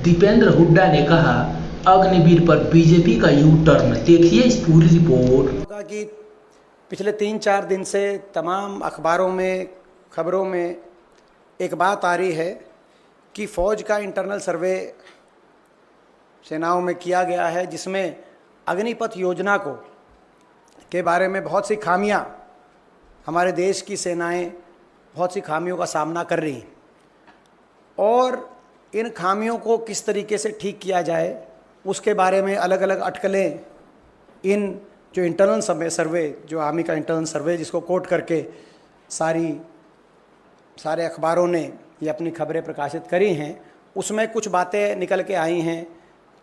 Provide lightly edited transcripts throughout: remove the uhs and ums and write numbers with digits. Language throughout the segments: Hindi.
दीपेंद्र हुड्डा ने कहा, अग्निवीर पर बीजेपी का यू टर्न, देखिए इस पूरी रिपोर्ट। होगा कि पिछले 3-4 दिन से तमाम अखबारों में, खबरों में एक बात आ रही है कि फ़ौज का इंटरनल सर्वे सेनाओं में किया गया है, जिसमें अग्निपथ योजना के बारे में बहुत सी खामियां, हमारे देश की सेनाएं बहुत सी खामियों का सामना कर रही हैं और इन खामियों को किस तरीके से ठीक किया जाए उसके बारे में अलग अलग अटकलें इन जो इंटरनल सर्वे, जो आर्मी का इंटरनल सर्वे जिसको कोट करके सारे अखबारों ने ये अपनी खबरें प्रकाशित करी हैं, उसमें कुछ बातें निकल के आई हैं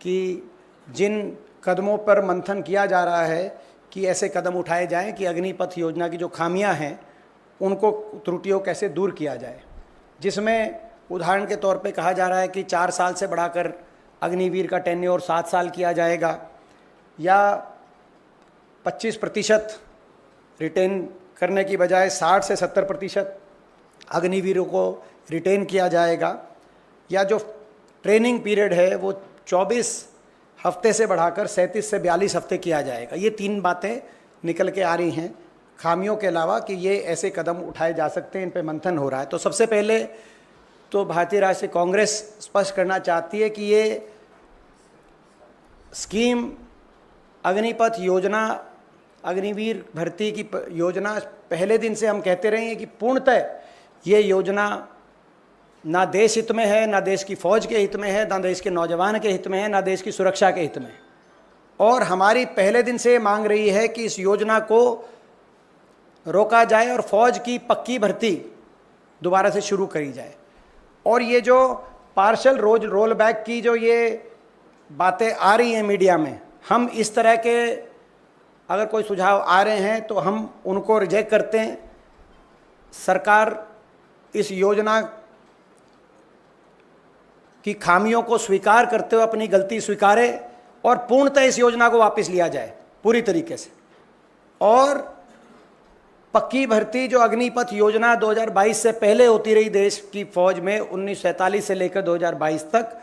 कि जिन कदमों पर मंथन किया जा रहा है कि ऐसे कदम उठाए जाएं कि अग्निपथ योजना की जो खामियां हैं उनको, त्रुटियों कैसे दूर किया जाए, जिसमें उदाहरण के तौर पे कहा जा रहा है कि 4 साल से बढ़ाकर अग्निवीर का टेन्योर 7 साल किया जाएगा, या 25% रिटेन करने की बजाय 60 से 70% अग्निवीरों को रिटेन किया जाएगा, या जो ट्रेनिंग पीरियड है वो 24 हफ्ते से बढ़ाकर 37 से 42 हफ्ते किया जाएगा। ये 3 बातें निकल के आ रही हैं खामियों के अलावा कि ये ऐसे कदम उठाए जा सकते हैं, इन पे मंथन हो रहा है। तो सबसे पहले तो भारतीय राष्ट्रीय कांग्रेस स्पष्ट करना चाहती है कि ये स्कीम, अग्निपथ योजना, अग्निवीर भर्ती की योजना, पहले दिन से हम कहते रहे हैं कि पूर्णतः ये योजना ना देश हित में है, ना देश की फ़ौज के हित में है, ना देश के नौजवान के हित में है, ना देश की सुरक्षा के हित में है। और हमारी पहले दिन से मांग रही है कि इस योजना को रोका जाए और फ़ौज की पक्की भर्ती दोबारा से शुरू करी जाए। और ये जो पार्शल रोल बैक की जो ये बातें आ रही हैं मीडिया में, हम इस तरह के अगर कोई सुझाव आ रहे हैं तो हम उनको रिजेक्ट करते हैं। सरकार इस योजना की खामियों को स्वीकार करते हुए अपनी गलती स्वीकारे और पूर्णतः इस योजना को वापस लिया जाए पूरी तरीके से। और पक्की भर्ती जो अग्निपथ योजना 2022 से पहले होती रही देश की फ़ौज में 1947 से लेकर 2022 तक,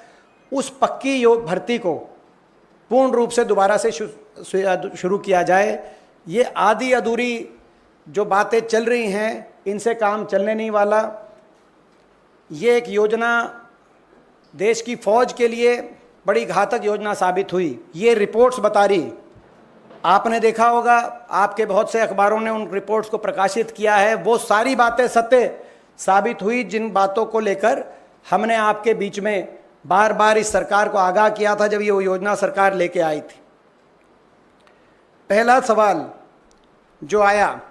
उस पक्की भर्ती को पूर्ण रूप से दोबारा से शुरू किया जाए। ये आधी अधूरी जो बातें चल रही हैं, इनसे काम चलने नहीं वाला। ये एक योजना देश की फ़ौज के लिए बड़ी घातक योजना साबित हुई। ये रिपोर्ट्स बता रही, आपने देखा होगा, आपके बहुत से अखबारों ने उन रिपोर्ट्स को प्रकाशित किया है, वो सारी बातें सत्य साबित हुई जिन बातों को लेकर हमने आपके बीच में बार बार इस सरकार को आगाह किया था जब ये वो योजना सरकार लेके आई थी। पहला सवाल जो आया,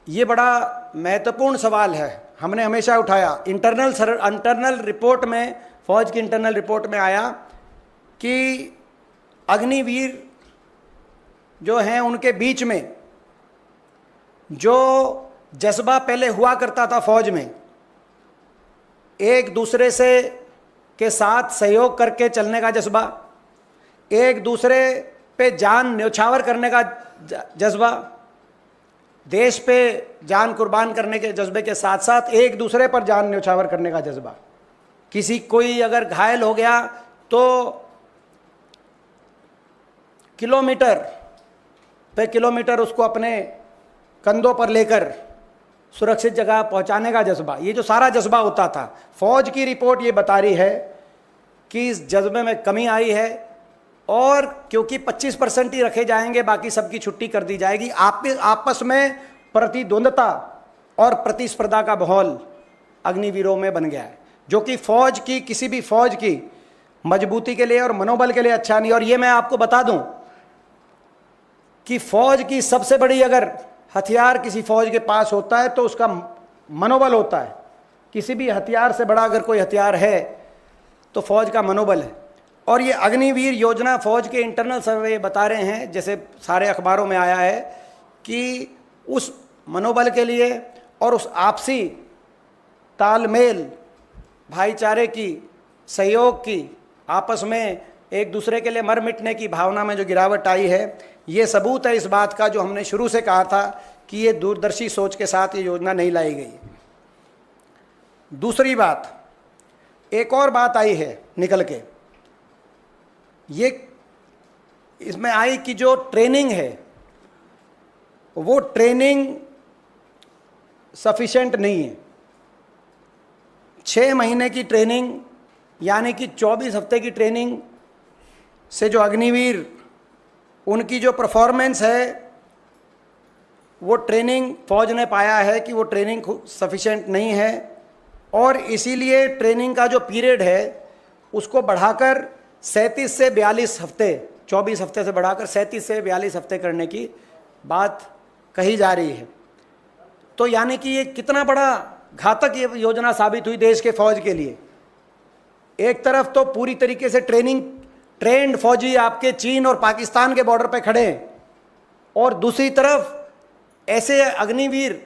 ये बड़ा महत्वपूर्ण सवाल है, हमने हमेशा उठाया। इंटरनल रिपोर्ट में, फ़ौज की इंटरनल रिपोर्ट में आया कि अग्निवीर जो हैं उनके बीच में जो जज्बा पहले हुआ करता था फ़ौज में, एक दूसरे से के साथ सहयोग करके चलने का जज्बा, एक दूसरे पे जान न्यौछावर करने का जज्बा, देश पे जान कुर्बान करने के जज्बे के साथ साथ एक दूसरे पर जान न्यौछावर करने का जज्बा। कोई अगर घायल हो गया तो किलोमीटर पे किलोमीटर उसको अपने कंधों पर लेकर सुरक्षित जगह पहुंचाने का जज्बा। ये जो सारा जज्बा होता था, फ़ौज की रिपोर्ट ये बता रही है कि इस जज्बे में कमी आई है और क्योंकि 25% ही रखे जाएंगे, बाकी सबकी छुट्टी कर दी जाएगी। आपस में प्रतिद्वंदता और प्रतिस्पर्धा का माहौल अग्निवीरों में बन गया है, जो कि फ़ौज की, किसी भी फ़ौज की मजबूती के लिए और मनोबल के लिए अच्छा नहीं। और ये मैं आपको बता दूं कि फ़ौज की सबसे बड़ी अगर हथियार किसी फ़ौज के पास होता है तो उसका मनोबल होता है। किसी भी हथियार से बड़ा अगर कोई हथियार है तो फ़ौज का मनोबल है। और ये अग्निवीर योजना, फ़ौज के इंटरनल सर्वे बता रहे हैं, जैसे सारे अखबारों में आया है, कि उस मनोबल के लिए और उस आपसी तालमेल, भाईचारे की, सहयोग की, आपस में एक दूसरे के लिए मर मिटने की भावना में जो गिरावट आई है, ये सबूत है इस बात का जो हमने शुरू से कहा था कि ये दूरदर्शी सोच के साथ ये योजना नहीं लाई गई। दूसरी बात, एक और बात आई है निकल के, ये इसमें आई कि जो ट्रेनिंग है वो ट्रेनिंग सफिशेंट नहीं है। 6 महीने की ट्रेनिंग यानी कि 24 हफ्ते की ट्रेनिंग से जो अग्निवीर उनकी जो परफॉर्मेंस है वो ट्रेनिंग फौज ने पाया है कि वो ट्रेनिंग सफिशेंट नहीं है, और इसीलिए ट्रेनिंग का जो पीरियड है उसको बढ़ाकर 37 से 42 हफ्ते, 24 हफ्ते से बढ़ाकर 37 से 42 हफ्ते करने की बात कही जा रही है। तो यानी कि ये कितना बड़ा घातक ये योजना साबित हुई देश के फौज के लिए। एक तरफ तो पूरी तरीके से ट्रेंड फौजी आपके चीन और पाकिस्तान के बॉर्डर पे खड़े हैं, और दूसरी तरफ ऐसे अग्निवीर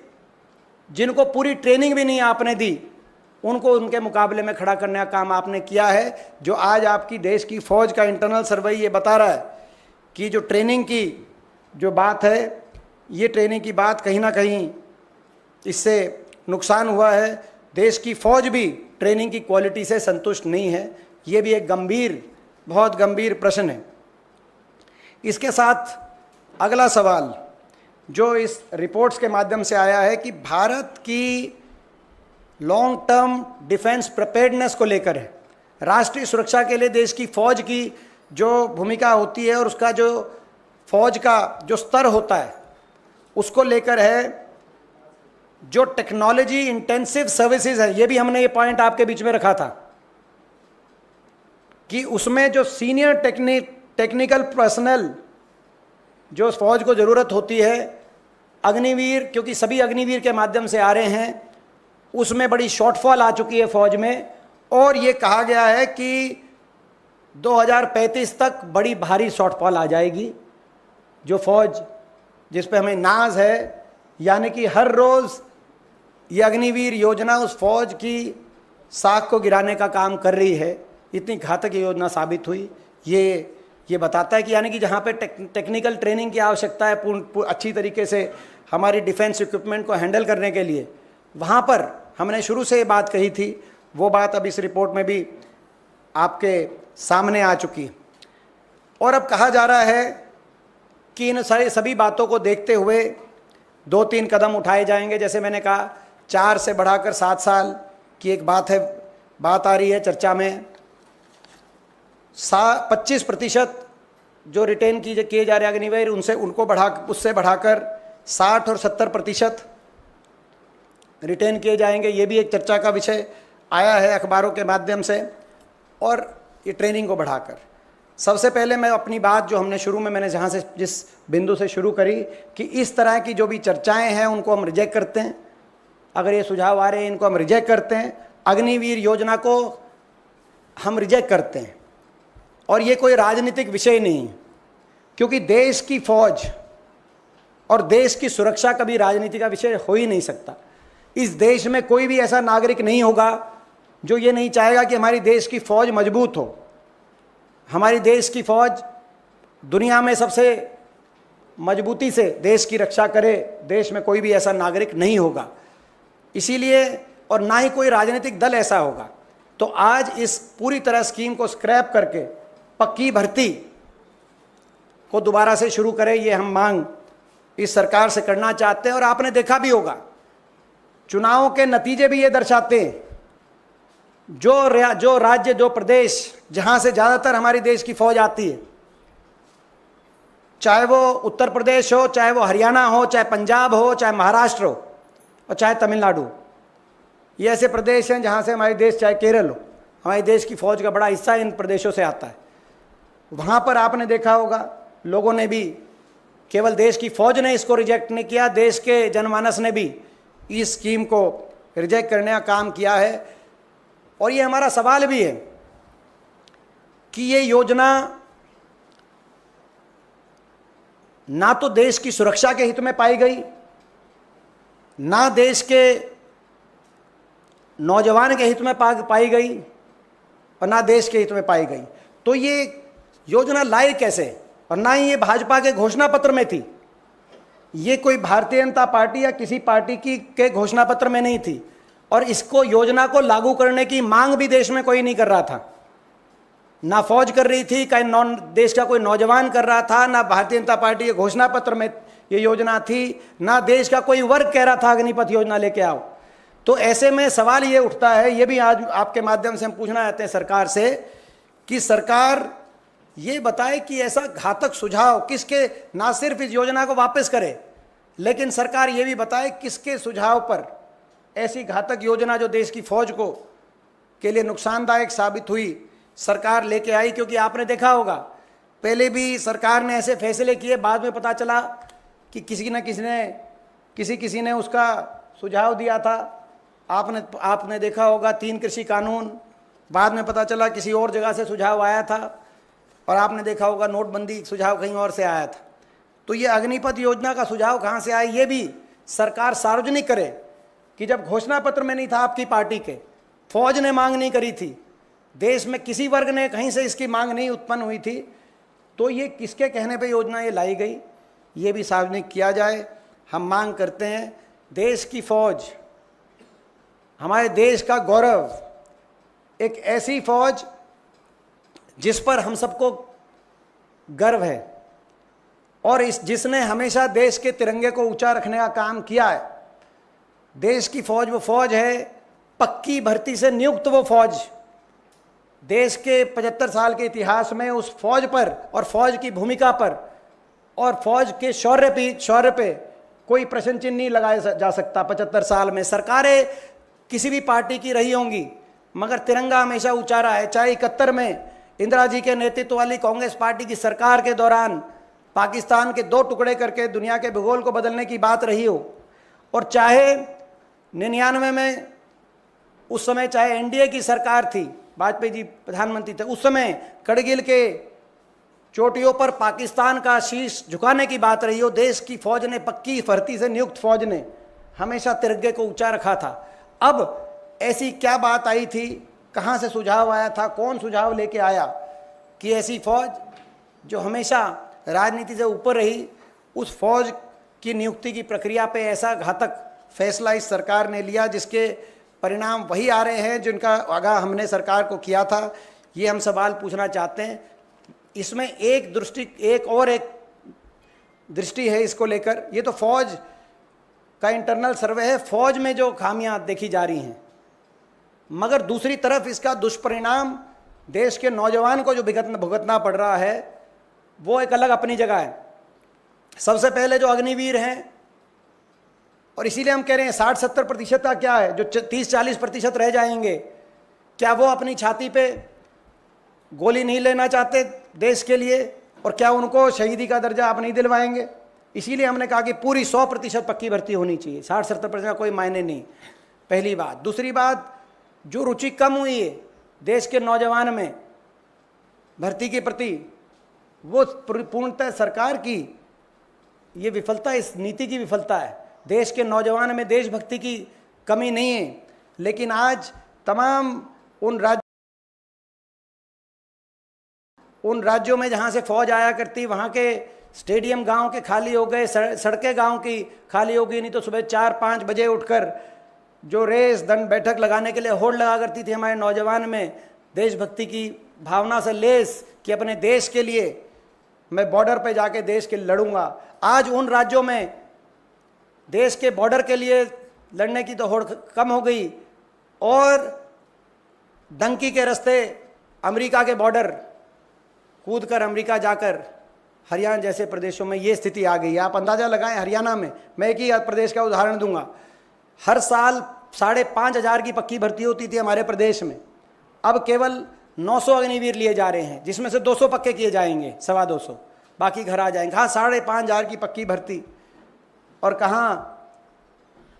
जिनको पूरी ट्रेनिंग भी नहीं आपने दी, उनको उनके मुकाबले में खड़ा करने का काम आपने किया है। जो आज आपकी देश की फौज का इंटरनल सर्वे ये बता रहा है कि जो ट्रेनिंग की जो बात है, ये ट्रेनिंग की बात कहीं ना कहीं इससे नुकसान हुआ है। देश की फौज भी ट्रेनिंग की क्वालिटी से संतुष्ट नहीं है। ये भी एक बहुत गंभीर प्रश्न है। इसके साथ अगला सवाल जो इस रिपोर्ट्स के माध्यम से आया है कि भारत की लॉन्ग टर्म डिफेंस प्रिपेयर्डनेस को लेकर है, राष्ट्रीय सुरक्षा के लिए देश की फौज की जो भूमिका होती है और उसका जो फौज का जो स्तर होता है उसको लेकर है। जो टेक्नोलॉजी इंटेंसिव सर्विसेज है, ये भी हमने ये पॉइंट आपके बीच में रखा था कि उसमें जो सीनियर टेक्निकल पर्सनल जो फौज को ज़रूरत होती है, अग्निवीर, क्योंकि सभी अग्निवीर के माध्यम से आ रहे हैं, उसमें बड़ी शॉर्टफॉल आ चुकी है फौज में। और ये कहा गया है कि 2035 तक बड़ी भारी शॉर्टफॉल आ जाएगी। जो फौज जिस पे हमें नाज है, यानी कि हर रोज़ ये अग्निवीर योजना उस फौज की साख को गिराने का काम कर रही है। इतनी घातक योजना साबित हुई। ये बताता है कि यानी कि जहाँ पे टेक्निकल ट्रेनिंग की आवश्यकता है अच्छी तरीके से हमारी डिफेंस इक्विपमेंट को हैंडल करने के लिए, वहाँ पर हमने शुरू से ये बात कही थी, वो बात अब इस रिपोर्ट में भी आपके सामने आ चुकी। और अब कहा जा रहा है कि इन सभी बातों को देखते हुए 2-3 कदम उठाए जाएंगे। जैसे मैंने कहा 4 से बढ़ाकर 7 साल की एक बात आ रही है चर्चा में। 25% जो रिटेन किए जा रहे अग्निवीर उससे बढ़ाकर 60 और 70% रिटेन किए जाएंगे। ये भी एक चर्चा का विषय आया है अखबारों के माध्यम से। और ये ट्रेनिंग को बढ़ाकर, सबसे पहले मैं अपनी बात जो हमने शुरू में मैंने जहाँ से जिस बिंदु से शुरू करी कि इस तरह की जो भी चर्चाएं हैं उनको हम रिजेक्ट करते हैं। अगर ये सुझाव आ रहे हैं इनको हम रिजेक्ट करते हैं। अग्निवीर योजना को हम रिजेक्ट करते हैं। और ये कोई राजनीतिक विषय नहीं है, क्योंकि देश की फौज और देश की सुरक्षा कभी राजनीति का विषय हो ही नहीं सकता। इस देश में कोई भी ऐसा नागरिक नहीं होगा जो ये नहीं चाहेगा कि हमारी देश की फौज मजबूत हो। हमारी देश की फौज दुनिया में सबसे मजबूती से देश की रक्षा करे, देश में कोई भी ऐसा नागरिक नहीं होगा। इसीलिए, और ना ही कोई राजनीतिक दल ऐसा होगा। तो आज इस पूरी तरह स्कीम को स्क्रैप करके पक्की भर्ती को दोबारा से शुरू करें, ये हम मांग इस सरकार से करना चाहते हैं। और आपने देखा भी होगा, चुनावों के नतीजे भी ये दर्शाते हैं, जो राज्य, जो प्रदेश जहां से ज़्यादातर हमारी देश की फौज आती है, चाहे वो उत्तर प्रदेश हो, चाहे वो हरियाणा हो, चाहे पंजाब हो, चाहे महाराष्ट्र हो, और चाहे तमिलनाडु, ये ऐसे प्रदेश हैं जहाँ से हमारे देश, चाहे केरल हो, हमारे देश की फौज का बड़ा हिस्सा इन प्रदेशों से आता है। वहाँ पर आपने देखा होगा लोगों ने भी, केवल देश की फौज ने इसको रिजेक्ट नहीं किया, देश के जनमानस ने भी इस स्कीम को रिजेक्ट करने का काम किया है। और ये हमारा सवाल भी है कि ये योजना ना तो देश की सुरक्षा के हित में पाई गई, ना देश के नौजवान के हित में पाई गई, और ना देश के हित में पाई गई। तो ये योजना लाई कैसे? और ना ही ये भाजपा के घोषणा पत्र में थी, ये कोई भारतीय जनता पार्टी या किसी पार्टी के घोषणा पत्र में नहीं थी, और इसको योजना को लागू करने की मांग भी देश में कोई नहीं कर रहा था। ना फौज कर रही थी, कहीं देश का कोई नौजवान कर रहा था, ना भारतीय जनता पार्टी के घोषणा पत्र में ये योजना थी, ना देश का कोई वर्ग कह रहा था अग्निपथ योजना लेके आओ। तो ऐसे में सवाल ये उठता है, ये भी आज आपके माध्यम से हम पूछना चाहते हैं सरकार से, कि सरकार ये बताए कि ऐसा घातक सुझाव किसके, ना सिर्फ इस योजना को वापस करे, लेकिन सरकार ये भी बताए किसके सुझाव पर ऐसी घातक योजना जो देश की फौज को के लिए नुकसानदायक साबित हुई सरकार लेके आई। क्योंकि आपने देखा होगा पहले भी सरकार ने ऐसे फैसले किए, बाद में पता चला कि किसी ने उसका सुझाव दिया था। आपने देखा होगा 3 कृषि कानून, बाद में पता चला किसी और जगह से सुझाव आया था, और आपने देखा होगा नोटबंदी सुझाव कहीं और से आया था। तो ये अग्निपथ योजना का सुझाव कहाँ से आया, ये भी सरकार सार्वजनिक करे कि जब घोषणा पत्र में नहीं था आपकी पार्टी के, फौज ने मांग नहीं करी थी, देश में किसी वर्ग ने कहीं से इसकी मांग नहीं उत्पन्न हुई थी, तो ये किसके कहने पे योजना ये लाई गई, ये भी सार्वजनिक किया जाए। हम मांग करते हैं देश की फौज, हमारे देश का गौरव, एक ऐसी फौज जिस पर हम सबको गर्व है और जिसने हमेशा देश के तिरंगे को ऊंचा रखने का काम किया है। देश की फौज वो फौज है, पक्की भर्ती से नियुक्त वो फौज। देश के 75 साल के इतिहास में उस फौज पर और फौज की भूमिका पर और फौज के शौर्य पे कोई प्रश्न चिन्ह नहीं लगाया जा सकता। 75 साल में सरकारें किसी भी पार्टी की रही होंगी, मगर तिरंगा हमेशा ऊंचा रहा है। चाहे 71 में इंदिरा जी के नेतृत्व वाली कांग्रेस पार्टी की सरकार के दौरान पाकिस्तान के 2 टुकड़े करके दुनिया के भूगोल को बदलने की बात रही हो, और चाहे 99 में उस समय चाहे एनडीए की सरकार थी, वाजपेयी जी प्रधानमंत्री थे, उस समय करगिल के चोटियों पर पाकिस्तान का शीश झुकाने की बात रही हो, देश की फौज ने, पक्की भर्ती से नियुक्त फौज ने हमेशा तिरंगे को ऊंचा रखा था। अब ऐसी क्या बात आई थी, कहाँ से सुझाव आया था, कौन सुझाव लेके आया कि ऐसी फौज जो हमेशा राजनीति से ऊपर रही, उस फौज की नियुक्ति की प्रक्रिया पे ऐसा घातक फैसला इस सरकार ने लिया, जिसके परिणाम वही आ रहे हैं जिनका आगाह हमने सरकार को किया था। ये हम सवाल पूछना चाहते हैं। इसमें एक दृष्टि है इसको लेकर, ये तो फौज का इंटरनल सर्वे है, फौज में जो खामियां देखी जा रही हैं, मगर दूसरी तरफ इसका दुष्परिणाम देश के नौजवान को जो भुगतना पड़ रहा है वो एक अलग अपनी जगह है। सबसे पहले जो अग्निवीर हैं, और इसीलिए हम कह रहे हैं 60-70% का क्या है, जो 30-40% रह जाएंगे, क्या वो अपनी छाती पे गोली नहीं लेना चाहते देश के लिए, और क्या उनको शहीदी का दर्जा आप नहीं दिलवाएंगे? इसीलिए हमने कहा कि पूरी 100% पक्की भर्ती होनी चाहिए, 60-70% का कोई मायने नहीं, पहली बात। दूसरी बात, जो रुचि कम हुई है देश के नौजवान में भर्ती के प्रति, वो पूर्णतः सरकार की ये विफलता, इस नीति की विफलता है। देश के नौजवान में देशभक्ति की कमी नहीं है, लेकिन आज तमाम उन राज्यों में जहाँ से फौज आया करती, वहाँ के स्टेडियम गांव के खाली हो गए, सड़कें गांव की खाली हो गई। नहीं तो सुबह 4-5 बजे उठकर जो रेस दंड बैठक लगाने के लिए होड़ लगा करती थी हमारे नौजवान में, देशभक्ति की भावना से लेस कि अपने देश के लिए मैं बॉर्डर पे जाके देश के लिए लड़ूंगा। आज उन राज्यों में देश के बॉर्डर के लिए लड़ने की तो होड़ कम हो गई, और डंकी के रास्ते अमेरिका के बॉर्डर कूद कर अमेरिका जाकर हरियाणा जैसे प्रदेशों में ये स्थिति आ गई है। आप अंदाज़ा लगाएं, हरियाणा में, मैं एक ही प्रदेश का उदाहरण दूंगा, हर साल 5,500 की पक्की भर्ती होती थी हमारे प्रदेश में, अब केवल 900 अग्निवीर लिए जा रहे हैं, जिसमें से 200 पक्के किए जाएंगे, 225, बाकी घर आ जाएंगे। कहाँ 5,500 की पक्की भर्ती, और कहाँ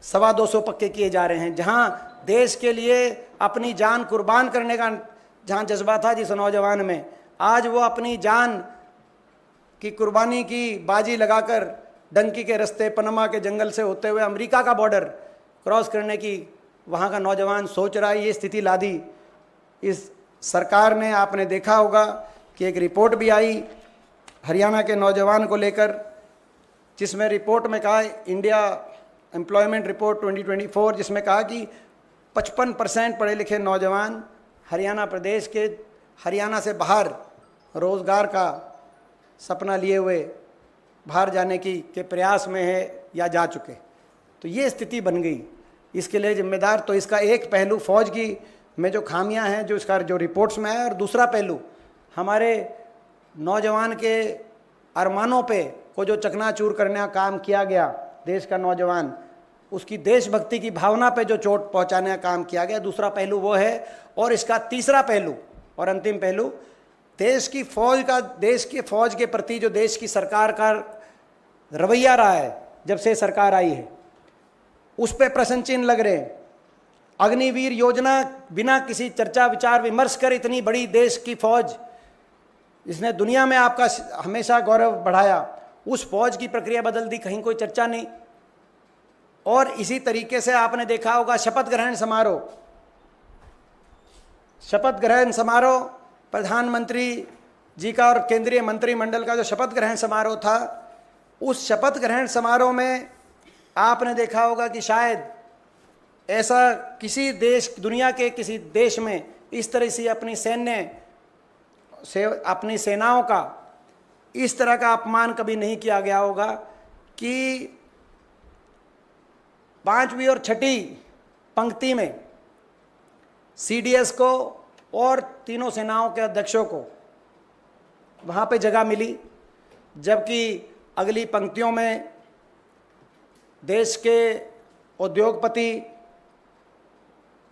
225 पक्के किए जा रहे हैं। जहाँ देश के लिए अपनी जान कुर्बान करने का जहाँ जज्बा था जिस नौजवान में, आज वो अपनी जान की कुर्बानी की बाजी लगाकर डंकी के रास्ते, पनामा के जंगल से होते हुए अमेरिका का बॉर्डर क्रॉस करने की वहाँ का नौजवान सोच रहा है। ये स्थिति ला दी इस सरकार ने। आपने देखा होगा कि एक रिपोर्ट भी आई हरियाणा के नौजवान को लेकर, जिसमें रिपोर्ट में कहा, इंडिया एम्प्लॉयमेंट रिपोर्ट 2024, जिसमें कहा कि 55% पढ़े लिखे नौजवान हरियाणा प्रदेश के, हरियाणा से बाहर रोज़गार का सपना लिए हुए बाहर जाने के प्रयास में है या जा चुके। तो ये स्थिति बन गई। इसके लिए जिम्मेदार तो इसका एक पहलू फौज की में जो खामियां हैं, जो इसका जो रिपोर्ट्स में है, और दूसरा पहलू हमारे नौजवान के अरमानों पे को जो चकनाचूर करने का काम किया गया, देश का नौजवान उसकी देशभक्ति की भावना पे जो चोट पहुंचाने का काम किया गया, दूसरा पहलू वो है। और इसका तीसरा पहलू और अंतिम पहलू देश की फौज के प्रति जो देश की सरकार का रवैया रहा है जब से सरकार आई है, उस पर प्रश्न चिन्ह लग रहे हैं। अग्निवीर योजना बिना किसी चर्चा विचार विमर्श कर इतनी बड़ी देश की फौज, इसने दुनिया में आपका हमेशा गौरव बढ़ाया, उस फौज की प्रक्रिया बदल दी, कहीं कोई चर्चा नहीं। और इसी तरीके से आपने देखा होगा शपथ ग्रहण समारोह प्रधानमंत्री जी का और केंद्रीय मंत्रिमंडल का जो शपथ ग्रहण समारोह था, उस शपथ ग्रहण समारोह में आपने देखा होगा कि शायद ऐसा किसी देश, दुनिया के किसी देश में इस तरह से अपनी सेनाओं का इस तरह का अपमान कभी नहीं किया गया होगा कि 5वीं और 6ठी पंक्ति में CDS को और तीनों सेनाओं के अध्यक्षों को वहाँ पे जगह मिली, जबकि अगली पंक्तियों में देश के उद्योगपति,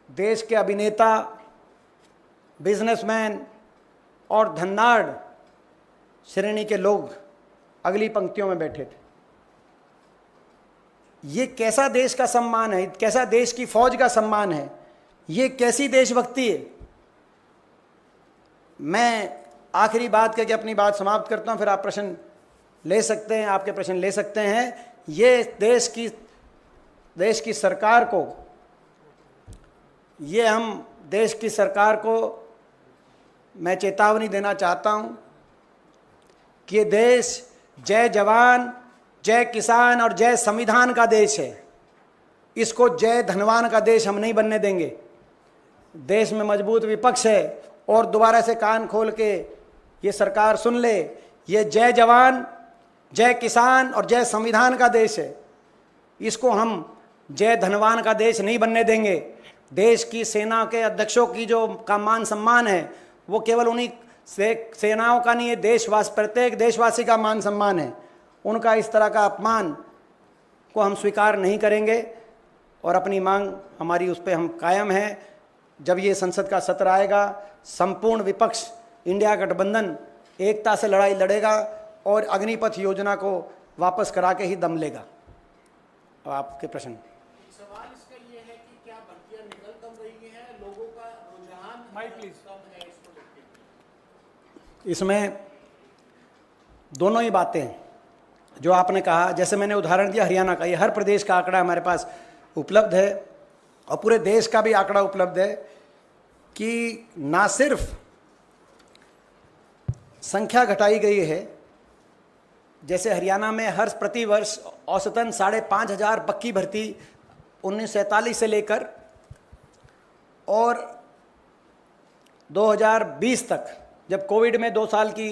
देश के अभिनेता, बिजनेसमैन और धनाढ़ श्रेणी के लोग अगली पंक्तियों में बैठे थे। ये कैसा देश का सम्मान है, कैसा देश की फौज का सम्मान है, ये कैसी देशभक्ति है। मैं आखिरी बात करके अपनी बात समाप्त करता हूं, फिर आप प्रश्न ले सकते हैं, आपके प्रश्न ले सकते हैं। ये देश की सरकार को, ये हम देश की सरकार को मैं चेतावनी देना चाहता हूं कि ये देश जय जवान, जय किसान और जय संविधान का देश है। इसको जय धनवान का देश हम नहीं बनने देंगे। देश में मजबूत विपक्ष है और दोबारा से कान खोल के ये सरकार सुन ले, ये जय जवान, जय किसान और जय संविधान का देश है। इसको हम जय धनवान का देश नहीं बनने देंगे। देश की सेना के अध्यक्षों की जो का मान सम्मान है वो केवल उन्हीं सेनाओं का नहीं है, प्रत्येक देशवासी का मान सम्मान है। उनका इस तरह का अपमान को हम स्वीकार नहीं करेंगे और अपनी मांग हमारी उस पर हम कायम हैं। जब ये संसद का सत्र आएगा, संपूर्ण विपक्ष इंडिया गठबंधन एकता से लड़ाई लड़ेगा और अग्निपथ योजना को वापस करा के ही दम लेगा। अब आपके प्रश्न। सवाल इसका ये है कि क्या भर्तियां निकल कम रही हैं, लोगों का रुझान कम है इसको देखते? इसमें दोनों ही बातें हैं जो आपने कहा। जैसे मैंने उदाहरण दिया हरियाणा का, ये हर प्रदेश का आंकड़ा हमारे पास उपलब्ध है और पूरे देश का भी आंकड़ा उपलब्ध है कि ना सिर्फ संख्या घटाई गई है, जैसे हरियाणा में हर प्रतिवर्ष औसतन 5,500 पक्की भर्ती 1947 से लेकर और 2020 तक, जब कोविड में 2 साल की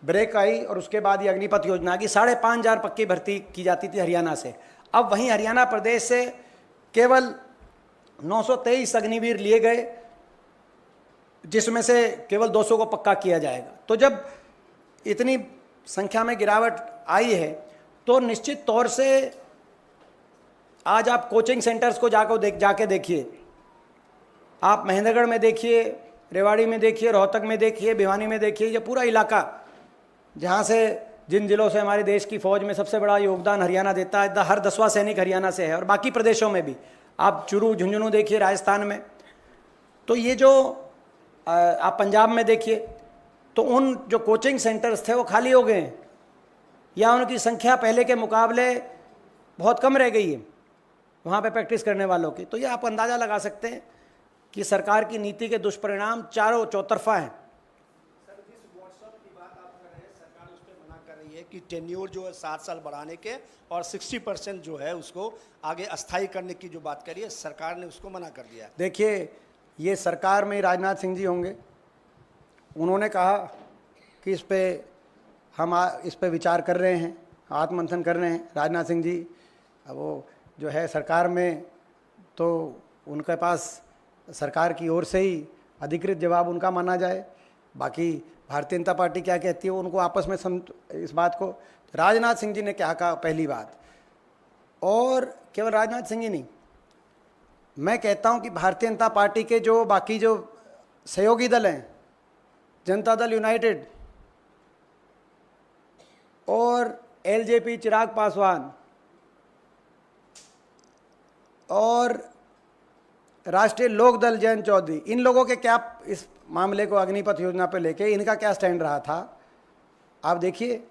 ब्रेक आई और उसके बाद ये अग्निपथ योजना की 5,500 पक्की भर्ती की जाती थी हरियाणा से। अब वहीं हरियाणा प्रदेश से केवल 923 अग्निवीर लिए गए, जिसमें से केवल 200 को पक्का किया जाएगा। तो जब इतनी संख्या में गिरावट आई है तो निश्चित तौर से आज आप कोचिंग सेंटर्स को जाके देखिए, आप महेंद्रगढ़ में देखिए, रेवाड़ी में देखिए, रोहतक में देखिए, भिवानी में देखिए, ये पूरा इलाका जहाँ से जिन जिलों से हमारे देश की फौज में सबसे बड़ा योगदान हरियाणा देता है, हर 10वां सैनिक हरियाणा से है। और बाकी प्रदेशों में भी आप चुरू झुंझुनू देखिए राजस्थान में, तो ये जो आप पंजाब में देखिए, तो उन जो कोचिंग सेंटर्स थे वो खाली हो गए हैं या उनकी संख्या पहले के मुकाबले बहुत कम रह गई है वहाँ पे प्रैक्टिस करने वालों की। तो ये आप अंदाज़ा लगा सकते हैं कि सरकार की नीति के दुष्परिणाम चारों चौतरफा हैं। सर, जिस व्हाट्सएप की बात आप कर रहे हैं, सरकार उस पर मना कर रही है की टेन्योर जो है 7 साल बढ़ाने के और 60% जो है उसको आगे अस्थायी करने की जो बात करी है, सरकार ने उसको मना कर दिया है। देखिए, ये सरकार में राजनाथ सिंह जी होंगे, उन्होंने कहा कि हम इस पे विचार कर रहे हैं, आत्ममंथन कर रहे हैं। राजनाथ सिंह जी अब वो जो है सरकार में, तो उनके पास सरकार की ओर से ही अधिकृत जवाब उनका माना जाए। बाकी भारतीय जनता पार्टी क्या कहती है, उनको आपस में इस बात को, राजनाथ सिंह जी ने क्या कहा, पहली बात, और केवल राजनाथ सिंह ही नहीं, मैं कहता हूं कि भारतीय जनता पार्टी के जो बाकी जो सहयोगी दल हैं, जनता दल यूनाइटेड और एलजेपी चिराग पासवान और राष्ट्रीय लोक दल जयंत चौधरी, इन लोगों के क्या इस मामले को अग्निपथ योजना पर लेके इनका क्या स्टैंड रहा था, आप देखिए।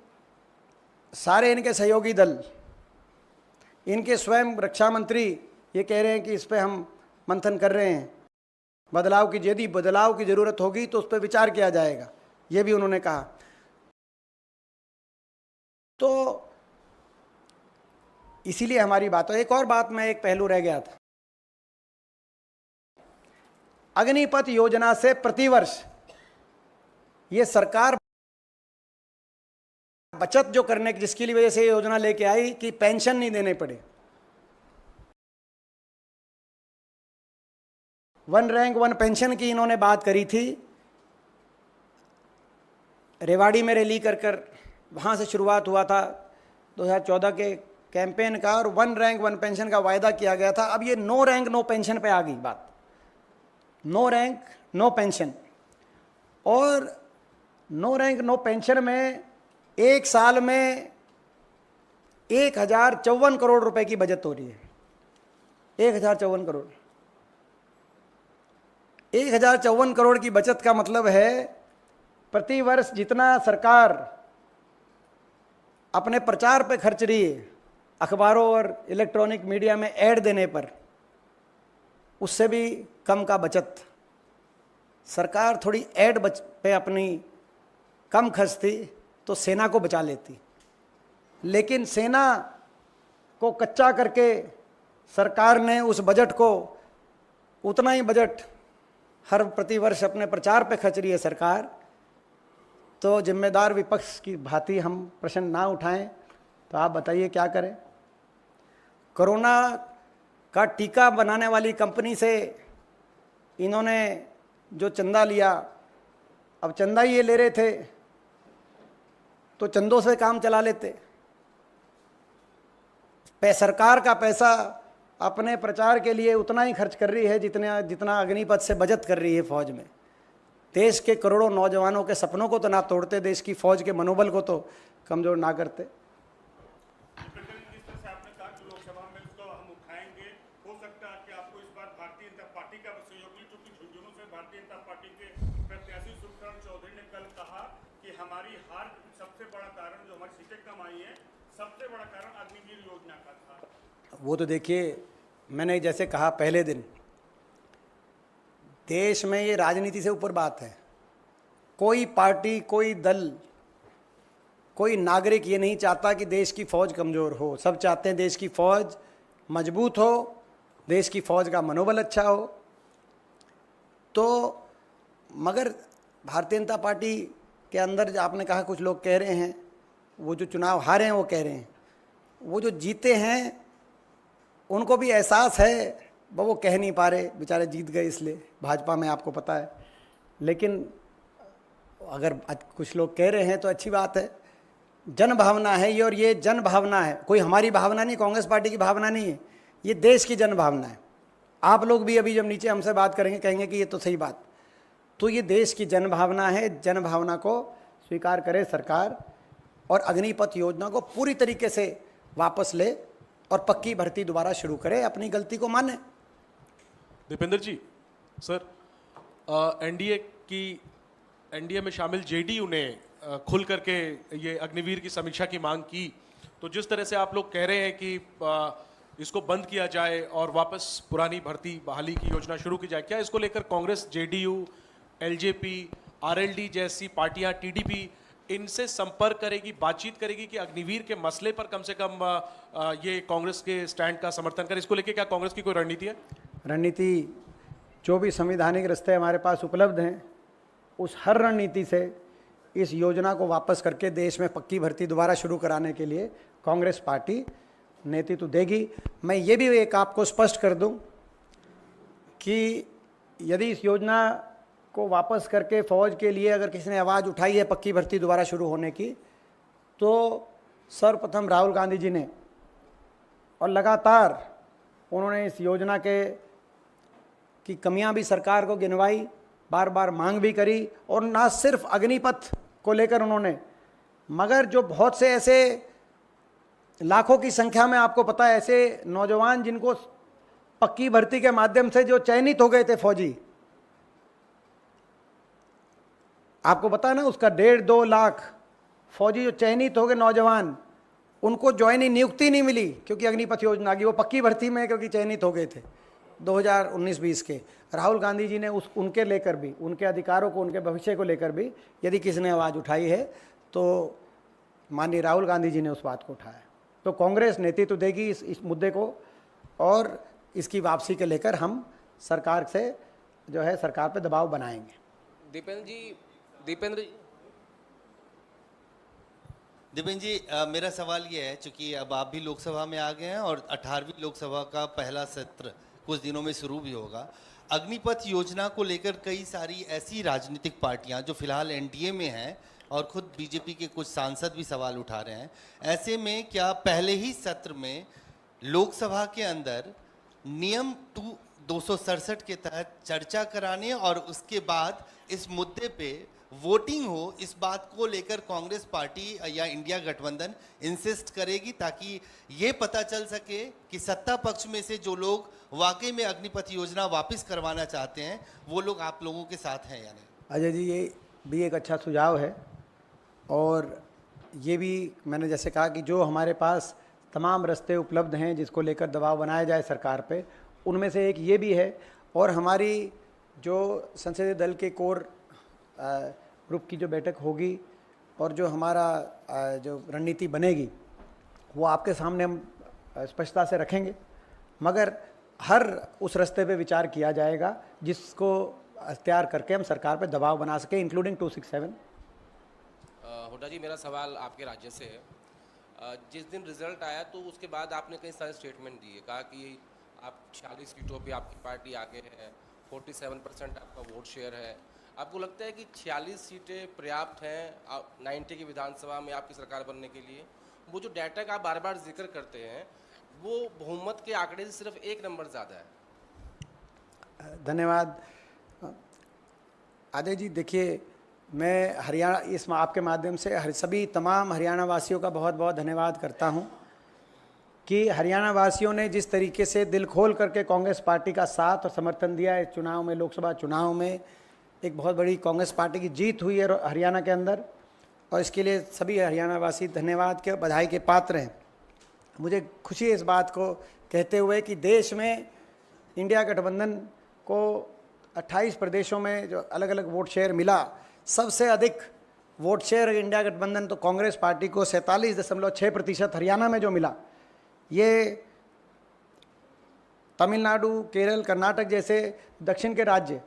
सारे इनके सहयोगी दल, इनके स्वयं रक्षा मंत्री ये कह रहे हैं कि इस पर हम मंथन कर रहे हैं, यदि बदलाव की ज़रूरत होगी तो उस पर विचार किया जाएगा, ये भी उन्होंने कहा। तो इसीलिए हमारी बात है। एक और बात में, एक पहलू रह गया था, अग्निपथ योजना से प्रतिवर्ष ये सरकार बचत जो करने की, जिसकी वजह से ये योजना लेके आई कि पेंशन नहीं देने पड़े, वन रैंक वन पेंशन की इन्होंने बात करी थी। रेवाड़ी में रैली कर वहाँ से शुरुआत हुआ था 2014 के कैंपेन का, और वन रैंक वन पेंशन का वायदा किया गया था। अब ये नो रैंक नो पेंशन पे आ गई बात, नो रैंक नो पेंशन। और नो रैंक नो पेंशन में एक साल में 1054 करोड़ रुपए की बचत हो रही है। 1054 करोड़, 1054 करोड़ की बचत का मतलब है प्रति वर्ष जितना सरकार अपने प्रचार पे खर्च रही है, अखबारों और इलेक्ट्रॉनिक मीडिया में ऐड देने पर, उससे भी कम का बचत। सरकार थोड़ी ऐड पे अपनी कम खर्चती तो सेना को बचा लेती, लेकिन सेना को कच्चा करके सरकार ने उस बजट को, उतना ही बजट हर प्रतिवर्ष अपने प्रचार पे खर्च रही है सरकार। तो जिम्मेदार विपक्ष की भांति हम प्रश्न ना उठाएं, तो आप बताइए क्या करें। कोरोना का टीका बनाने वाली कंपनी से इन्होंने जो चंदा लिया, अब चंदा ही ये ले रहे थे तो चंदों से काम चला लेते। सरकार का पैसा अपने प्रचार के लिए उतना ही खर्च कर रही है जितना अग्निपथ से बचत कर रही है फौज में। देश के करोड़ों नौजवानों के सपनों को तो ना तोड़ते, देश की फौज के मनोबल को तो कमजोर ना करते। हमारी हार सबसे बड़ा कारण, जो हमारी सीटें कम आई है, सबसे बड़ा कारण अग्निवीर योजना का था। वो तो देखिए, मैंने जैसे कहा पहले दिन, देश में ये राजनीति से ऊपर बात है। कोई पार्टी, कोई दल, कोई नागरिक ये नहीं चाहता कि देश की फौज कमज़ोर हो। सब चाहते हैं देश की फौज मजबूत हो, देश की फौज का मनोबल अच्छा हो। तो मगर भारतीय जनता पार्टी के अंदर, आपने कहा कुछ लोग कह रहे हैं, वो जो चुनाव हारे हैं वो कह रहे हैं, वो जो जीते हैं उनको भी एहसास है, वो कह नहीं पा रहे, बेचारे जीत गए इसलिए भाजपा में, आपको पता है। लेकिन अगर कुछ लोग कह रहे हैं तो अच्छी बात है। जन भावना है ये, और ये जन भावना है, कोई हमारी भावना नहीं, कांग्रेस पार्टी की भावना नहीं है, ये देश की जन भावना है। आप लोग भी अभी जब नीचे हमसे बात करेंगे कहेंगे कि ये तो सही बात, तो ये देश की जन भावना है। जन भावना को स्वीकार करे सरकार, और अग्निपथ योजना को पूरी तरीके से वापस ले और पक्की भर्ती दोबारा शुरू करे, अपनी गलती को माने। दीपेंद्र जी, सर, एनडीए में शामिल जेडीयू ने खुल करके ये अग्निवीर की समीक्षा की मांग की, तो जिस तरह से आप लोग कह रहे हैं कि इसको बंद किया जाए और वापस पुरानी भर्ती बहाली की योजना शुरू की जाए, क्या इसको लेकर कांग्रेस, जेडीयू, एलजेपी, आरएलडी जैसी पार्टियां, टीडीपी इनसे संपर्क करेगी, बातचीत करेगी कि अग्निवीर के मसले पर कम से कम ये कांग्रेस के स्टैंड का समर्थन करे? इसको लेके क्या कांग्रेस की कोई रणनीति है? रणनीति जो भी संवैधानिक रास्ते हमारे पास उपलब्ध हैं, उस हर रणनीति से इस योजना को वापस करके देश में पक्की भर्ती दोबारा शुरू कराने के लिए कांग्रेस पार्टी नेतृत्व देगी। मैं ये भी एक आपको स्पष्ट कर दूं कि यदि इस योजना को वापस करके फौज के लिए अगर किसी ने आवाज़ उठाई है पक्की भर्ती दोबारा शुरू होने की, तो सर्वप्रथम राहुल गांधी जी ने, और लगातार उन्होंने इस योजना की कमियां भी सरकार को गिनवाई, बार बार मांग भी करी, और ना सिर्फ अग्निपथ को लेकर उन्होंने, मगर जो बहुत से ऐसे लाखों की संख्या में आपको पता है ऐसे नौजवान जिनको पक्की भर्ती के माध्यम से जो चयनित हो गए थे फौजी, आपको पता है ना, उसका 1.5-2 लाख फौजी जो चयनित हो गए नौजवान, उनको ज्वाइनिंग नियुक्ति नहीं मिली क्योंकि अग्निपथ योजना की, वो पक्की भर्ती में क्योंकि चयनित हो गए थे 2019-20 के। राहुल गांधी जी ने उनके लेकर भी, उनके अधिकारों को, उनके भविष्य को लेकर भी यदि किसी ने आवाज़ उठाई है तो माननीय राहुल गांधी जी ने उस बात को उठाया। तो कांग्रेस नेतृत्व देगी इस मुद्दे को, और इसकी वापसी के लेकर हम सरकार से जो है सरकार पे दबाव बनाएंगे। दीपेंद्र जी, मेरा सवाल ये है, चूंकि अब आप भी लोकसभा में आ गए हैं और 18वीं लोकसभा का पहला सत्र कुछ दिनों में शुरू भी होगा। अग्निपथ योजना को लेकर कई सारी ऐसी राजनीतिक पार्टियां जो फिलहाल एनडीए में हैं और खुद बीजेपी के कुछ सांसद भी सवाल उठा रहे हैं, ऐसे में क्या पहले ही सत्र में लोकसभा के अंदर नियम 267 के तहत चर्चा कराने और उसके बाद इस मुद्दे पे वोटिंग हो, इस बात को लेकर कांग्रेस पार्टी या इंडिया गठबंधन इंसिस्ट करेगी, ताकि ये पता चल सके कि सत्ता पक्ष में से जो लोग वाकई में अग्निपथ योजना वापस करवाना चाहते हैं वो लोग आप लोगों के साथ हैं या नहीं? अजय जी, ये भी एक अच्छा सुझाव है, और ये भी मैंने जैसे कहा कि जो हमारे पास तमाम रास्ते उपलब्ध हैं जिसको लेकर दबाव बनाया जाए सरकार पे, उनमें से एक ये भी है। और हमारी जो संसदीय दल के कोर ग्रुप की जो बैठक होगी और जो हमारा जो रणनीति बनेगी वो आपके सामने हम स्पष्टता से रखेंगे, मगर हर उस रास्ते पे विचार किया जाएगा जिसको अख्तियार करके हम सरकार पे दबाव बना सके, इंक्लूडिंग 267। हुड्डा जी, मेरा सवाल आपके राज्य से है। जिस दिन रिजल्ट आया तो उसके बाद आपने कई सारे स्टेटमेंट दिए, कहा कि आप 46 सीटों पे आपकी पार्टी आगे है, 47% आपका वोट शेयर है। आपको लगता है कि 46 सीटें पर्याप्त हैं 90 की विधानसभा में आपकी सरकार बनने के लिए? वो जो डाटा का आप बार बार जिक्र करते हैं वो बहुमत के आंकड़े से सिर्फ 1 नंबर ज़्यादा है। धन्यवाद अजय जी। देखिए, मैं हरियाणा इस आपके माध्यम से सभी तमाम हरियाणा वासियों का बहुत बहुत धन्यवाद करता हूं कि हरियाणा वासियों ने जिस तरीके से दिल खोल करके कांग्रेस पार्टी का साथ और समर्थन दिया है इस चुनाव में, लोकसभा चुनाव में एक बहुत बड़ी कांग्रेस पार्टी की जीत हुई है हरियाणा के अंदर, और इसके लिए सभी हरियाणा वासी धन्यवाद के, बधाई के पात्र हैं। मुझे खुशी है इस बात को कहते हुए कि देश में इंडिया गठबंधन को 28 प्रदेशों में जो अलग अलग वोट शेयर मिला, सबसे अधिक वोट शेयर इंडिया गठबंधन तो कांग्रेस पार्टी को 47.6% हरियाणा में जो मिला, ये तमिलनाडु, केरल, कर्नाटक जैसे दक्षिण के राज्य,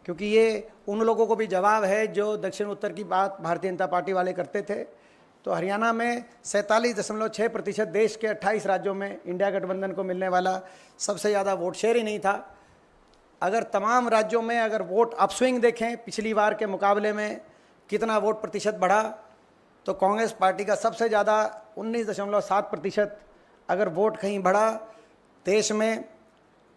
क्योंकि ये उन लोगों को भी जवाब है जो दक्षिण उत्तर की बात भारतीय जनता पार्टी वाले करते थे। तो हरियाणा में 47.6% देश के 28 राज्यों में इंडिया गठबंधन को मिलने वाला सबसे ज़्यादा वोट शेयर ही नहीं था। अगर तमाम राज्यों में अगर वोट अपस्विंग देखें, पिछली बार के मुकाबले में कितना वोट प्रतिशत बढ़ा, तो कांग्रेस पार्टी का सबसे ज़्यादा 19.7% अगर वोट कहीं बढ़ा देश में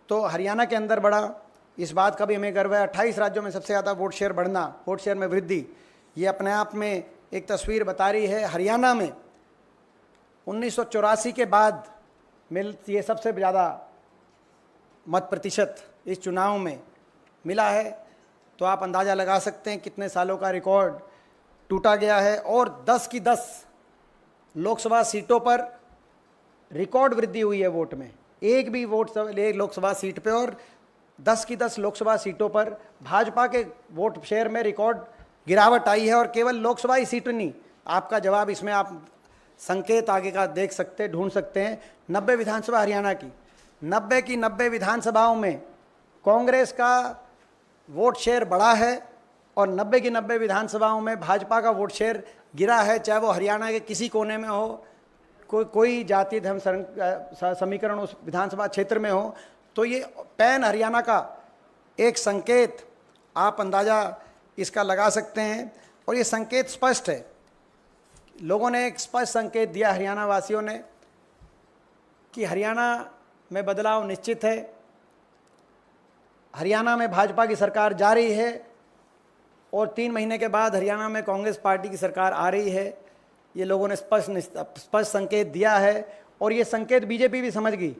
तो हरियाणा के अंदर बढ़ा। इस बात का भी हमें गर्व है। 28 राज्यों में सबसे ज़्यादा वोट शेयर बढ़ना, वोट शेयर में वृद्धि, ये अपने आप में एक तस्वीर बता रही है। हरियाणा में 1984 के बाद ये सबसे ज़्यादा मत प्रतिशत इस चुनाव में मिला है। तो आप अंदाज़ा लगा सकते हैं कितने सालों का रिकॉर्ड टूटा गया है। और 10 की 10 लोकसभा सीटों पर रिकॉर्ड वृद्धि हुई है वोट में, एक भी वोट लोकसभा सीट पे, और 10 की 10 लोकसभा सीटों पर भाजपा के वोट शेयर में रिकॉर्ड गिरावट आई है। और केवल लोकसभा ही सीट नहीं, आपका जवाब इसमें आप संकेत आगे का देख सकते, ढूंढ सकते हैं। 90 विधानसभा हरियाणा की, 90 की 90 विधानसभाओं में कांग्रेस का वोट शेयर बढ़ा है और 90 की 90 विधानसभाओं में भाजपा का वोट शेयर गिरा है, चाहे वो हरियाणा के किसी कोने में हो, कोई जाति धर्म समीकरण उस विधानसभा क्षेत्र में हो। तो ये पैन हरियाणा का एक संकेत आप अंदाज़ा इसका लगा सकते हैं और ये संकेत स्पष्ट है। लोगों ने एक स्पष्ट संकेत दिया हरियाणा वासियों ने कि हरियाणा में बदलाव निश्चित है, हरियाणा में भाजपा की सरकार जा रही है और 3 महीने के बाद हरियाणा में कांग्रेस पार्टी की सरकार आ रही है। ये लोगों ने स्पष्ट संकेत दिया है और ये संकेत बीजेपी भी समझ गई।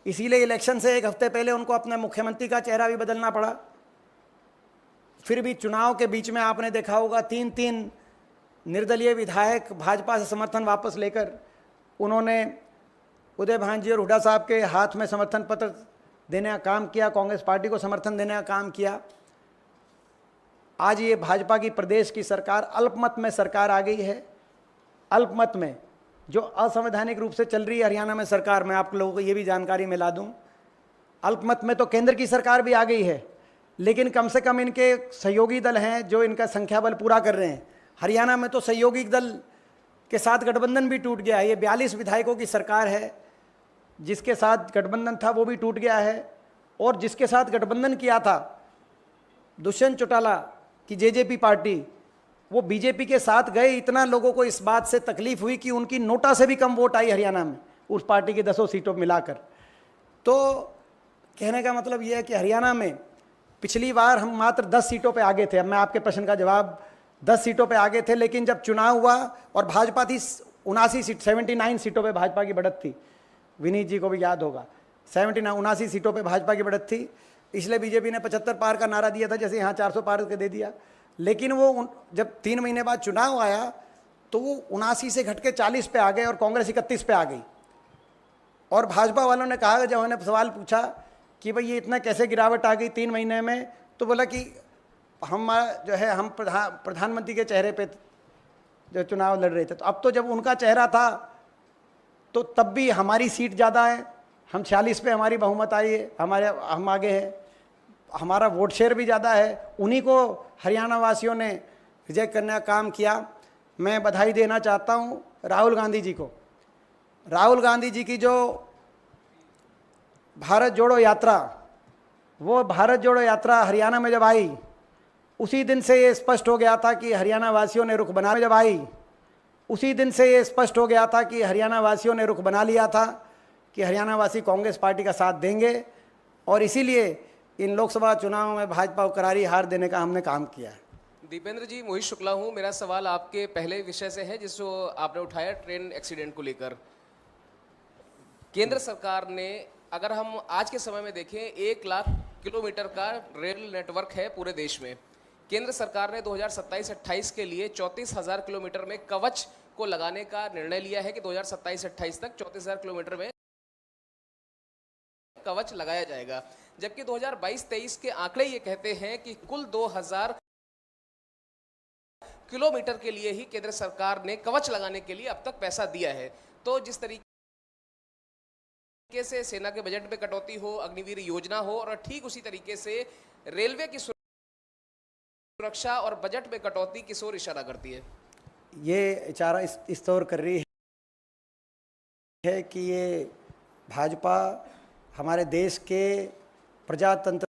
इसीलिए इलेक्शन से 1 हफ्ते पहले उनको अपने मुख्यमंत्री का चेहरा भी बदलना पड़ा। फिर भी चुनाव के बीच में आपने देखा होगा 3-3 निर्दलीय विधायक भाजपा से समर्थन वापस लेकर उन्होंने उदय भांजी और हुड्डा साहब के हाथ में समर्थन पत्र देने का काम किया, कांग्रेस पार्टी को समर्थन देने का काम किया। आज ये भाजपा की प्रदेश की सरकार अल्पमत में सरकार आ गई है। अल्पमत में जो असंवैधानिक रूप से चल रही है हरियाणा में सरकार, मैं आप लोगों को ये भी जानकारी मिला दूं, अल्पमत में तो केंद्र की सरकार भी आ गई है, लेकिन कम से कम इनके सहयोगी दल हैं जो इनका संख्या बल पूरा कर रहे हैं। हरियाणा में तो सहयोगी दल के साथ गठबंधन भी टूट गया है। ये 42 विधायकों की सरकार है, जिसके साथ गठबंधन था वो भी टूट गया है और जिसके साथ गठबंधन किया था दुष्यंत चौटाला की जेजेपी पार्टी, वो बीजेपी के साथ गए। इतना लोगों को इस बात से तकलीफ हुई कि उनकी नोटा से भी कम वोट आई हरियाणा में उस पार्टी की 10 सीटों मिलाकर। तो कहने का मतलब ये है कि हरियाणा में पिछली बार हम मात्र 10 सीटों पे आगे थे। अब मैं आपके प्रश्न का जवाब 10 सीटों पे आगे थे, लेकिन जब चुनाव हुआ और भाजपा थी 79 सीटों पे भाजपा की बढ़त थी, विनीत जी को भी याद होगा, 79 सीटों पे भाजपा की बढ़त थी। इसलिए बीजेपी ने 75 पार का नारा दिया था, जैसे यहाँ 400 पार के दे दिया। लेकिन वो जब 3 महीने बाद चुनाव आया तो वो 79 से घट के 40 पे आ गए और कांग्रेस 31 पे आ गई। और भाजपा वालों ने कहा, जब उन्होंने सवाल पूछा कि भाई ये इतना कैसे गिरावट आ गई 3 महीने में, तो बोला कि हम जो है हम प्रधानमंत्री के चेहरे पे जो चुनाव लड़ रहे थे। तो अब तो जब उनका चेहरा था तो तब भी हमारी सीट ज़्यादा है, हम 46 पे हमारी बहुमत आई है, हम आगे हैं, हमारा वोट शेयर भी ज़्यादा है। उन्हीं को हरियाणा वासियों ने रिजेक्ट करने का काम किया। मैं बधाई देना चाहता हूँ राहुल गांधी जी को। राहुल गांधी जी की जो भारत जोड़ो यात्रा, वो भारत जोड़ो यात्रा हरियाणा में जब आई, उसी दिन से ये स्पष्ट हो गया था कि हरियाणा वासियों ने रुख बना जब आई उसी दिन से ये स्पष्ट हो गया था कि हरियाणा वासियों ने रुख बना लिया था कि हरियाणा वासी कांग्रेस पार्टी का साथ देंगे। और इसीलिए इन लोकसभा चुनावों में भाजपा को करारी हार देने का हमने काम किया है। दीपेंद्र जी, मोहित शुक्ला हूँ। मेरा सवाल आपके पहले विषय से है जिसको आपने उठाया, ट्रेन एक्सीडेंट को लेकर। केंद्र सरकार ने, अगर हम आज के समय में देखें, 1 लाख किलोमीटर का रेल नेटवर्क है पूरे देश में। केंद्र सरकार ने 2027-28 के लिए 34,000 किलोमीटर में कवच को लगाने का निर्णय लिया है कि 2027-28 तक 34,000 किलोमीटर में कवच लगाया जाएगा, जबकि 2022-23 के आंकड़े ये कहते हैं कि कुल 2,000 किलोमीटर के लिए ही केंद्र सरकार ने कवच लगाने के लिए अब तक पैसा दिया है। तो जिस तरीके से सेना के बजट में कटौती हो, अग्निवीर योजना हो, और ठीक उसी तरीके से रेलवे की सुरक्षा और बजट में कटौती किस ओर इशारा करती है? ये इशारा इस तौर कर रही है कि ये भाजपा हमारे देश के प्रजातंत्र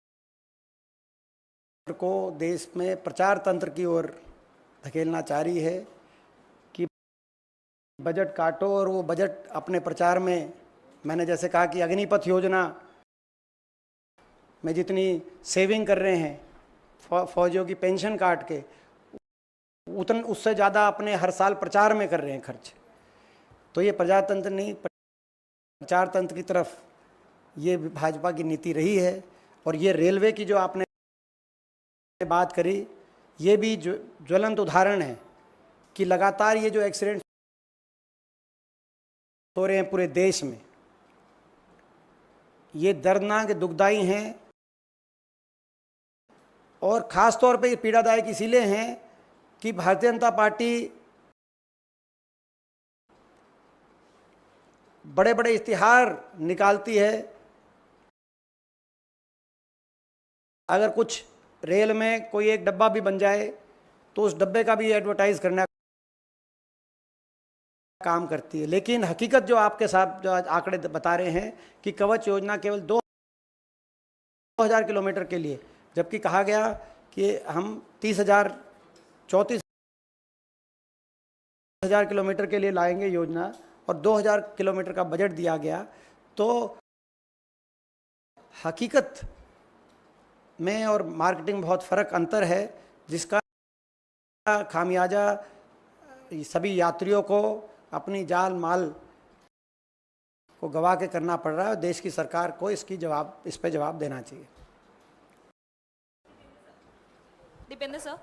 को देश में प्रचार तंत्र की ओर धकेलना चाह रही है कि बजट काटो, और वो बजट अपने प्रचार में, मैंने जैसे कहा कि अग्निपथ योजना में जितनी सेविंग कर रहे हैं फौजियों की पेंशन काट के, उससे ज़्यादा अपने हर साल प्रचार में कर रहे हैं खर्च। तो ये प्रजातंत्र नहीं, प्रचार तंत्र की तरफ ये भाजपा की नीति रही है। और ये रेलवे की जो आपने बात करी, ये भी ज्वलंत उदाहरण है कि लगातार ये जो एक्सीडेंट हो रहे हैं पूरे देश में, ये दर्दनाक दुखदाई हैं और ख़ास तौर पे ये पीड़ादायक इसीलिए हैं कि भारतीय जनता पार्टी बड़े बड़े इश्तिहार निकालती है। अगर कुछ रेल में कोई एक डब्बा भी बन जाए तो उस डब्बे का भी एडवर्टाइज करने का काम करती है। लेकिन हकीकत जो आपके साथ जो आज आंकड़े बता रहे हैं कि कवच योजना केवल 2000 किलोमीटर के लिए, जबकि कहा गया कि हम 34,000 किलोमीटर के लिए लाएंगे योजना और 2000 किलोमीटर का बजट दिया गया। तो हकीकत में और मार्केटिंग में बहुत फ़र्क अंतर है, जिसका खामियाजा सभी यात्रियों को अपनी जान माल को गवा के करना पड़ रहा है। देश की सरकार को इस पे जवाब देना चाहिए। दीपेंद्र सर,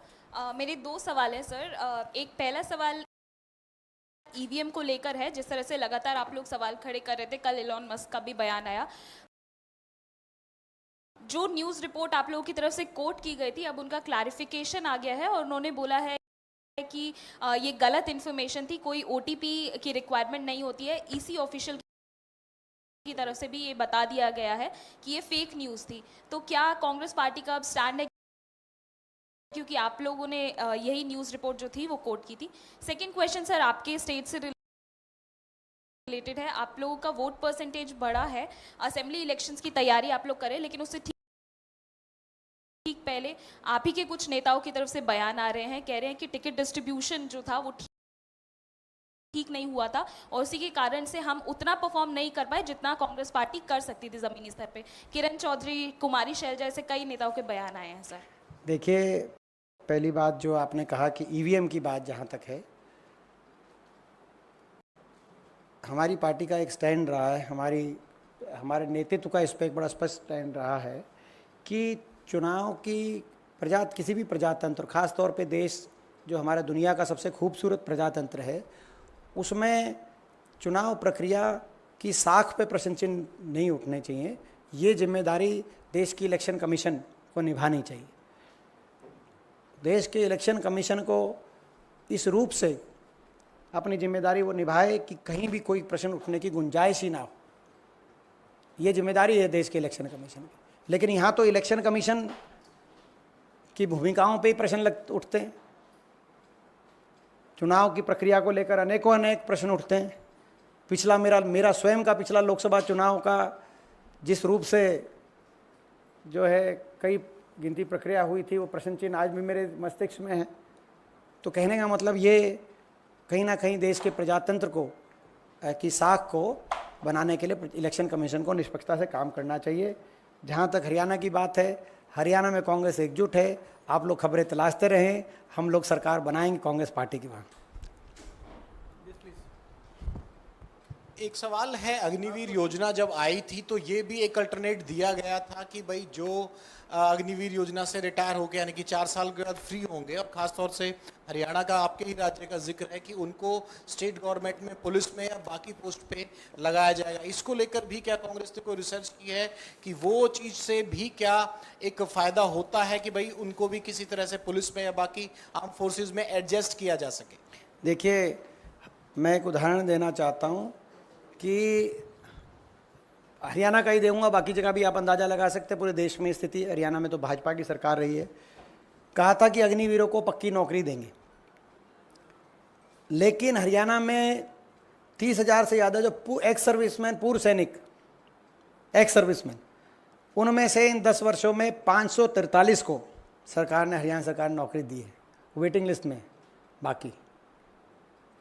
मेरे दो सवाल हैं सर। एक पहला सवाल ईवीएम को लेकर है। जिस तरह से लगातार आप लोग सवाल खड़े कर रहे थे, कल एलोन मस्क का भी बयान आया, जो न्यूज़ रिपोर्ट आप लोगों की तरफ से कोट की गई थी, अब उनका क्लैरिफिकेशन आ गया है और उन्होंने बोला है कि ये गलत इन्फॉर्मेशन थी, कोई ओटीपी की रिक्वायरमेंट नहीं होती है। ईसी ऑफिशियल की तरफ से भी ये बता दिया गया है कि ये फेक न्यूज़ थी। तो क्या कांग्रेस पार्टी का अब स्टैंड है, क्योंकि आप लोगों ने यही न्यूज़ रिपोर्ट जो थी वो कोट की थी। सेकंड क्वेश्चन सर, आपके स्टेट से रिलेटेड है। आप लोगों का वोट परसेंटेज बढ़ा है, असेंबली इलेक्शंस की तैयारी आप लोग करें, लेकिन उससे ठीक पहले आप ही के कुछ नेताओं की तरफ से बयान आ रहे हैं, कह रहे हैं कि टिकट डिस्ट्रीब्यूशन जो था वो ठीक नहीं हुआ था और उसी के कारण से हम उतना परफॉर्म नहीं कर पाए जितना कांग्रेस पार्टी कर सकती थी ज़मीनी स्तर पे। किरण चौधरी, कुमारी शैलजा, जैसे कई नेताओं के बयान आए हैं सर। देखिए, पहली बात जो आपने कहा कि ईवीएम की बात जहाँ तक है, हमारी पार्टी का एक स्टैंड रहा है, हमारे नेतृत्व का इस पर एक बड़ा स्पष्ट स्टैंड रहा है कि चुनाव की किसी भी प्रजातंत्र, खास तौर पे देश जो हमारा दुनिया का सबसे खूबसूरत प्रजातंत्र है, उसमें चुनाव प्रक्रिया की साख पे प्रश्न चिन्ह नहीं उठने चाहिए। ये जिम्मेदारी देश की इलेक्शन कमीशन को निभानी चाहिए। देश के इलेक्शन कमीशन को इस रूप से अपनी जिम्मेदारी वो निभाए कि कहीं भी कोई प्रश्न उठने की गुंजाइश ही ना हो। ये जिम्मेदारी है देश के इलेक्शन कमीशन की। लेकिन यहाँ तो इलेक्शन कमीशन की भूमिकाओं पे ही प्रश्न उठते हैं। चुनाव की प्रक्रिया को लेकर अनेक प्रश्न उठते हैं। पिछला मेरा स्वयं का पिछला लोकसभा चुनाव का जिस रूप से जो है कई गिनती प्रक्रिया हुई थी, वो प्रश्न चिन्ह आज भी मेरे मस्तिष्क में है। तो कहने का मतलब ये कहीं ना कहीं देश के प्रजातंत्र को की साख को बनाने के लिए इलेक्शन कमीशन को निष्पक्षता से काम करना चाहिए। जहाँ तक हरियाणा की बात है, हरियाणा में कांग्रेस एकजुट है। आप लोग खबरें तलाशते रहें, हम लोग सरकार बनाएंगे कांग्रेस पार्टी की बात। एक सवाल है, अग्निवीर योजना जब आई थी तो ये भी एक अल्टरनेट दिया गया था कि भाई जो अग्निवीर योजना से रिटायर हो गए, यानी कि 4 साल के बाद फ्री होंगे, और खास तौर से हरियाणा का, आपके ही राज्य का जिक्र है कि उनको स्टेट गवर्नमेंट में, पुलिस में या बाकी पोस्ट पे लगाया जाएगा। इसको लेकर भी क्या कांग्रेस ने कोई रिसर्च की है कि वो चीज़ से भी क्या एक फ़ायदा होता है कि भाई उनको भी किसी तरह से पुलिस में या बाकी आर्म फोर्सेज में एडजस्ट किया जा सके? देखिए, मैं एक उदाहरण देना चाहता हूँ कि हरियाणा का ही दूंगा, बाकी जगह भी आप अंदाज़ा लगा सकते हैं। पूरे देश में स्थिति, हरियाणा में तो भाजपा की सरकार रही है। कहा था कि अग्निवीरों को पक्की नौकरी देंगे, लेकिन हरियाणा में 30,000 से ज़्यादा जो एक्स सर्विसमैन, पूर्व सैनिक, एक्स सर्विसमैन, उनमें से इन 10 वर्षों में 543 को हरियाणा सरकार ने नौकरी दी है, वेटिंग लिस्ट में। बाकी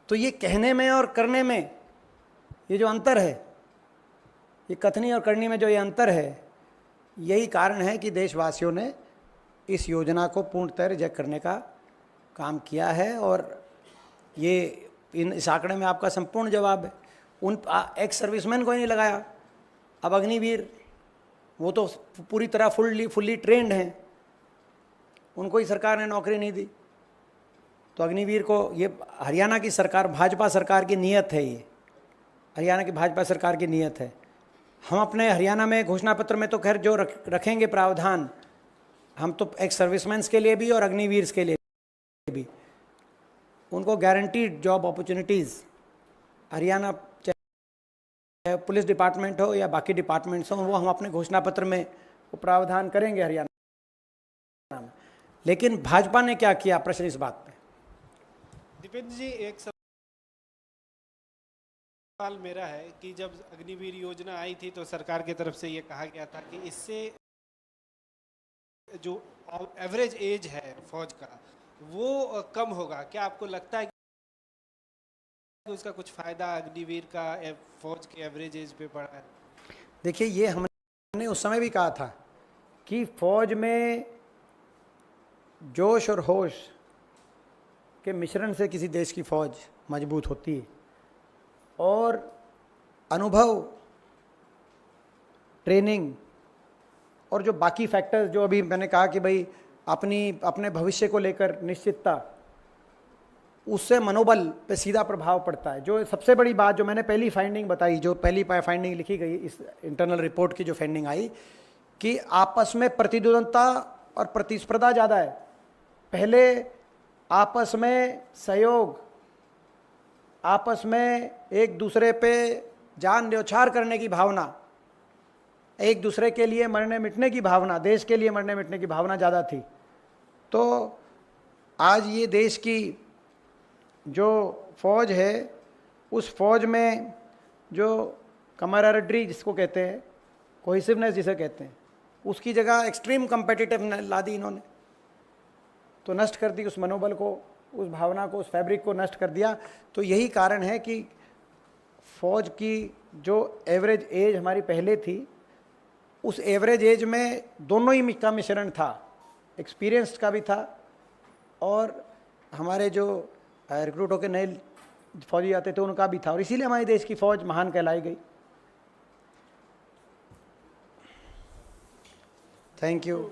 तो ये कहने में और करने में ये जो अंतर है, ये कथनी और करनी में जो ये अंतर है, यही कारण है कि देशवासियों ने इस योजना को पूर्णतः रिजेक्ट करने का काम किया है। और ये इस आंकड़े में आपका संपूर्ण जवाब है। उन एक्स सर्विसमैन को ही नहीं लगाया। अब अग्निवीर, वो तो पूरी तरह फुल्ली ट्रेंड हैं, उनको ही सरकार ने नौकरी नहीं दी। तो अग्निवीर को, ये हरियाणा की सरकार, भाजपा सरकार की नीयत है, ये हरियाणा की भाजपा सरकार की नीयत है। हम अपने हरियाणा में घोषणा पत्र में तो खैर जो रखेंगे प्रावधान, हम तो एक्स सर्विसमैन्स के लिए भी और अग्निवीर्स के लिए भी उनको guaranteed job opportunities Haryana police department हो या बाकी डिपार्टमेंट्स हो, वो हम अपने घोषणा पत्र में वो प्रावधान करेंगे हरियाणा में। लेकिन भाजपा ने क्या किया, प्रश्न इस बात पे। दीपेंद्र जी, एक सवाल मेरा है कि जब अग्निवीर योजना आई थी तो सरकार की तरफ से ये कहा गया था कि इससे जो एवरेज एज है फौज का वो कम होगा। क्या आपको लगता है कि उसका कुछ फायदा अग्निवीर का फौज के एवरेज एज पे पड़ा है? देखिए, ये हमने उस समय भी कहा था कि फौज में जोश और होश के मिश्रण से किसी देश की फौज मजबूत होती है, और अनुभव, ट्रेनिंग और जो बाकी फैक्टर्स जो अभी मैंने कहा कि भाई अपने भविष्य को लेकर निश्चितता, उससे मनोबल पे सीधा प्रभाव पड़ता है। जो सबसे बड़ी बात जो मैंने पहली फाइंडिंग बताई, जो पहली फाइंडिंग लिखी गई इस इंटरनल रिपोर्ट की, जो फाइंडिंग आई कि आपस में प्रतिद्वंदता और प्रतिस्पर्धा ज़्यादा है। पहले आपस में सहयोग, आपस में एक दूसरे पे जान न्यौछावर करने की भावना, एक दूसरे के लिए मरने मिटने की भावना, देश के लिए मरने मिटने की भावना ज़्यादा थी। तो आज ये देश की जो फौज है, उस फौज में जो कमराडरी जिसको कहते हैं, कोहेसिवनेस जिसे कहते हैं, उसकी जगह एक्सट्रीम कम्पिटिटिवनेस ला दी इन्होंने, तो नष्ट कर दी उस मनोबल को, उस भावना को, उस फैब्रिक को नष्ट कर दिया। तो यही कारण है कि फौज की जो एवरेज एज हमारी पहले थी, उस एवरेज एज में दोनों ही का मिश्रण था, एक्सपीरियंस्ड का भी था और हमारे जो रिक्रूट होकर नए फौजी आते थे उनका भी था, और इसीलिए हमारे देश की फौज महान कहलाई गई। Thank you.